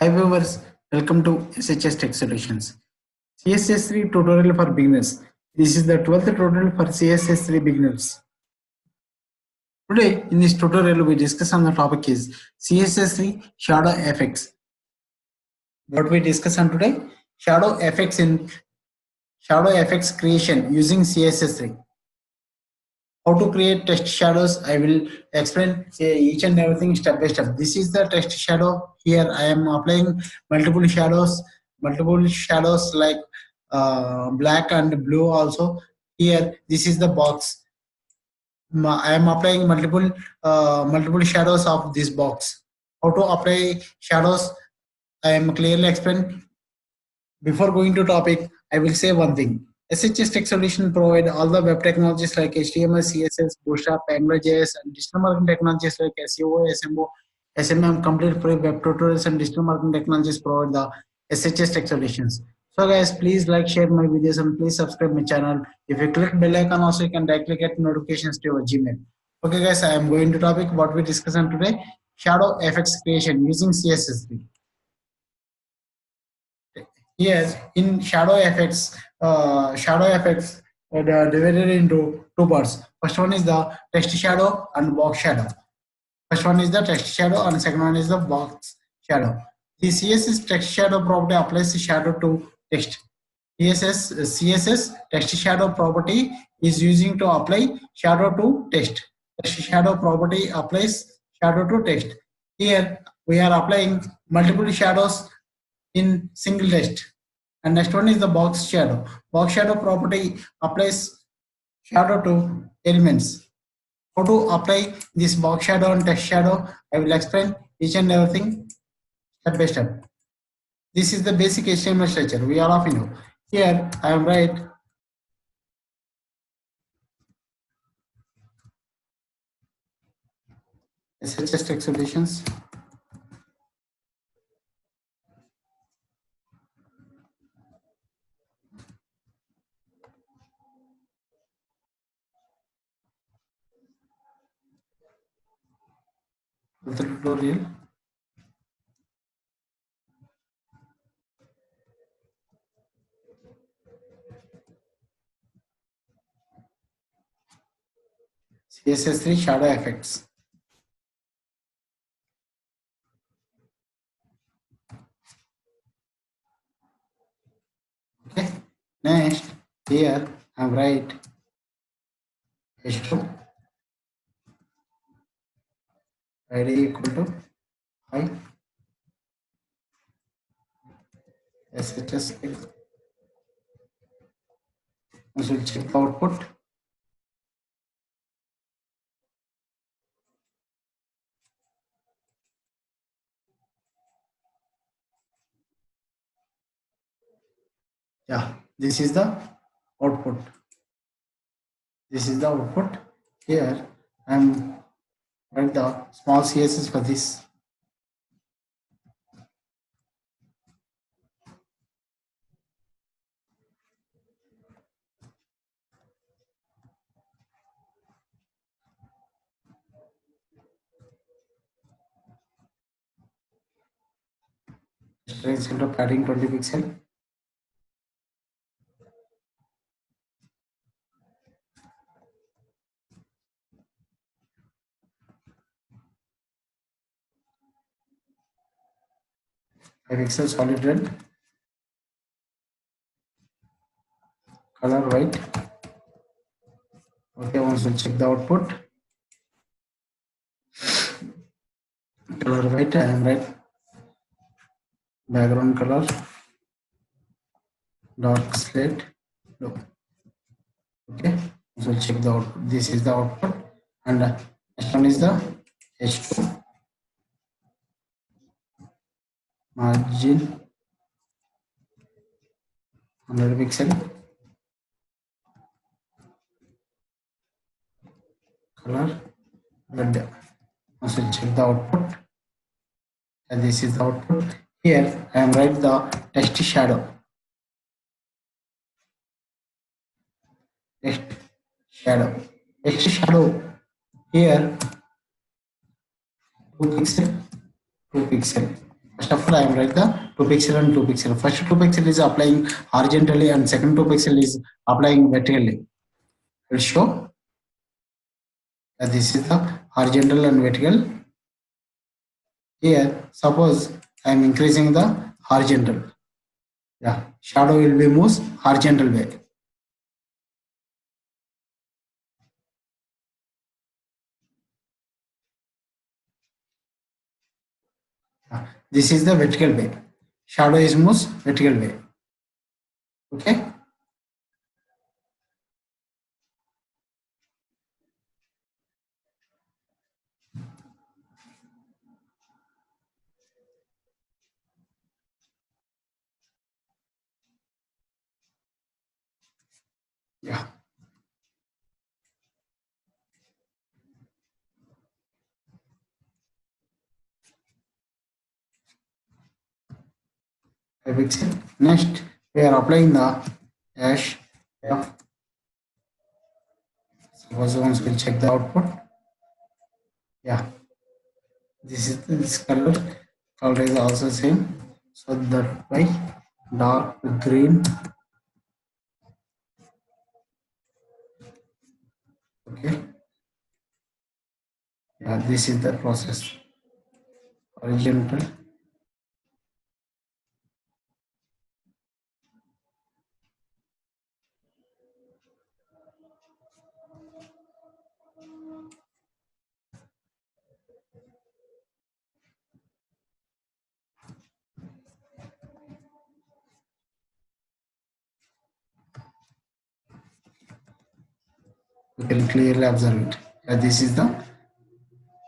Hi viewers, welcome to Css Text Solutions. Css3 tutorial for beginners. This is the 12th tutorial for Css3 beginners. Today in this tutorial we discuss on the topic is Css3 shadow effects. What we discuss on today? Shadow effects creation using Css3. How to create text shadows, I will explain each and everything step by step. This is the text shadow. Here I am applying multiple shadows like black and blue also. Here this is the box. I am applying multiple shadows of this box. How to apply shadows, I am clearly explained. Before going to topic, I will say one thing. Css Text Solution provide all the web technologies like HTML, CSS, Bootstrap, AngularJS, and digital marketing technologies like SEO, SMO, SMM, complete free web tutorials and digital marketing technologies provide the Css Text Solutions. So guys, please like, share my videos, and please subscribe my channel. If you click bell icon also, you can directly get notifications to your Gmail. Okay guys, I am going to topic what we discuss on today. Shadow effects creation using CSS3. Yes, in shadow effects they are divided into two parts. First one is the text shadow and box shadow. First one is the text shadow and second one is the box shadow. The CSS text shadow property applies the shadow to text. CSS text shadow property is using to apply shadow to text. Text shadow property applies shadow to text. Here we are applying multiple shadows in single text. And next one is the box shadow. Box shadow property applies shadow to elements. How to apply this box shadow and text shadow, I will explain each and everything step by step. This is the basic HTML structure. We all of you know. Here I am write Css Text Solutions. The tutorial. Css3 shadow effects. Okay. Next, here I write h2 id equal to I SHS. I should check the output. Yeah, this is the output. This is the output. Here I am write the small CSS for this. Straight into padding 20 pixel. Pixel solid red. Color white. Okay, once we check the output. Color white and red. Background color dark slate blue. Okay, so check the output. This is the output, and next one is the H2 margin 100 pixel. Color red. Also check the output, and this is the output. Here I am write the text shadow. Text shadow. Text shadow. Here 2 pixel, 2 pixel. First of all, I am write the 2 pixel and 2 pixel. First 2 pixel is applying horizontally and second 2 pixel is applying vertically. Will show that this is the horizontal and vertical. Here, suppose I am increasing the horizontal. Yeah, shadow will be moves horizontal way. This is the vertical way. Shadow is moves vertical way. Okay. Yeah. A pixel. Next, we are applying the hash F. Suppose once we'll check the output. Yeah. This color. Color is also same. So that by dark green. Okay. Yeah, this is the process. Horizontal. We can clearly observe it. This is the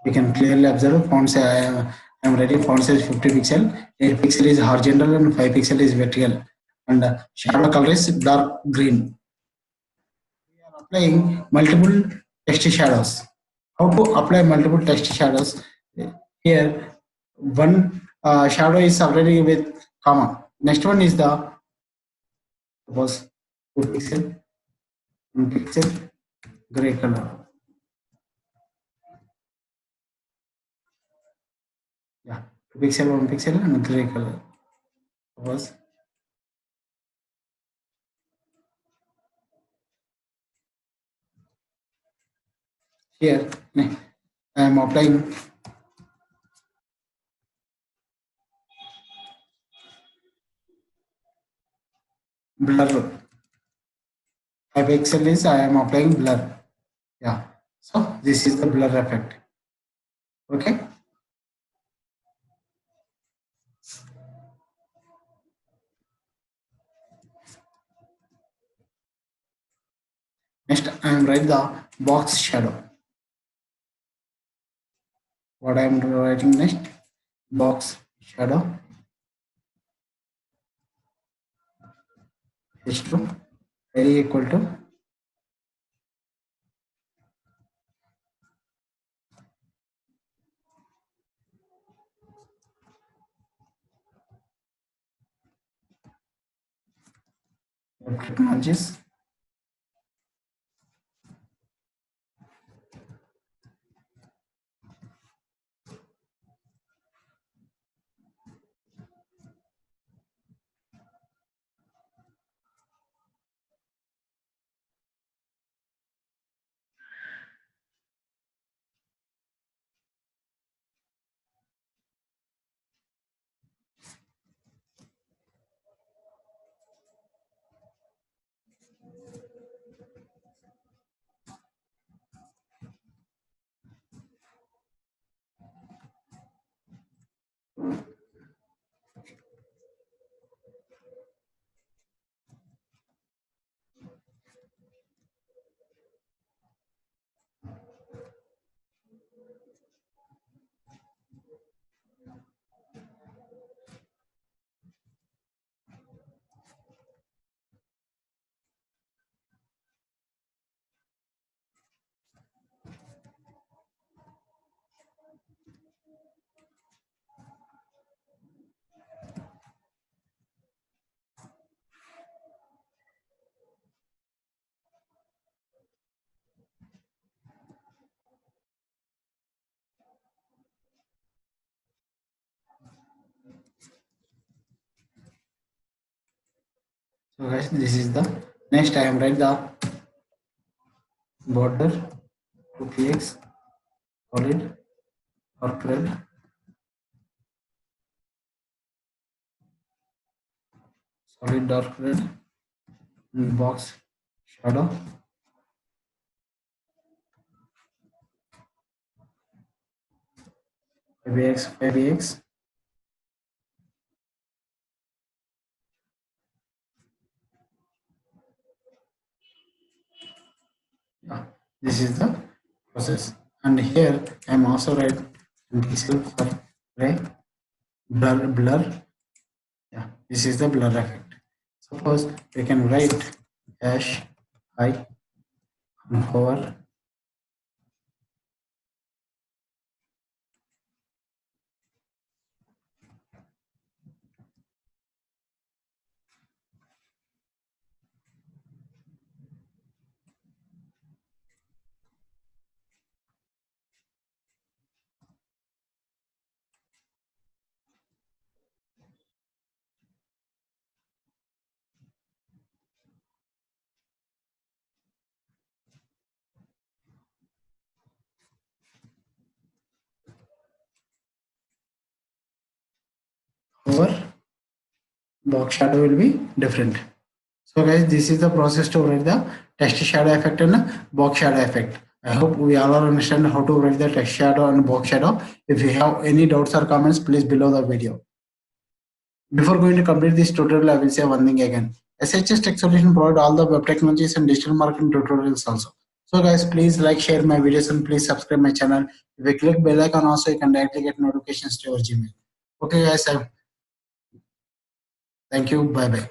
we can clearly observe font size. I am writing font size 50 pixel. 8 pixel is horizontal and 5 pixel is vertical. And shadow color is dark green. We are applying multiple text shadows. How to apply multiple text shadows? Here, one shadow is already with comma. Next one is the suppose 2 pixel, 1 pixel, gray color. Yeah, 2 pixel, 1 pixel, and gray color. Suppose here I am applying blur. 5 pixel is I am applying blur. Yeah. So this is the blur effect. Okay. Next I am write the box shadow. What I am writing next? Box shadow H2 very equal to technologies. So guys, this is the next I am write the border to px solid dark red solid dark red and box shadow fbx yeah, this is the process. And here I am also write pixel for gray blur. Yeah, this is the blur effect. Suppose we can write hash high and hover hover box shadow will be different. So guys, this is the process to write the text shadow effect and box shadow effect. I hope we all understand how to write the text shadow and box shadow. If you have any doubts or comments, please below the video. Before going to complete this tutorial, I will say one thing again. SHS Tech Solution provide all the web technologies and digital marketing tutorials also. So guys, please like, share my videos and please subscribe my channel. If you click bell icon also, you can directly get notifications to your Gmail. Okay guys, thank you. Bye bye.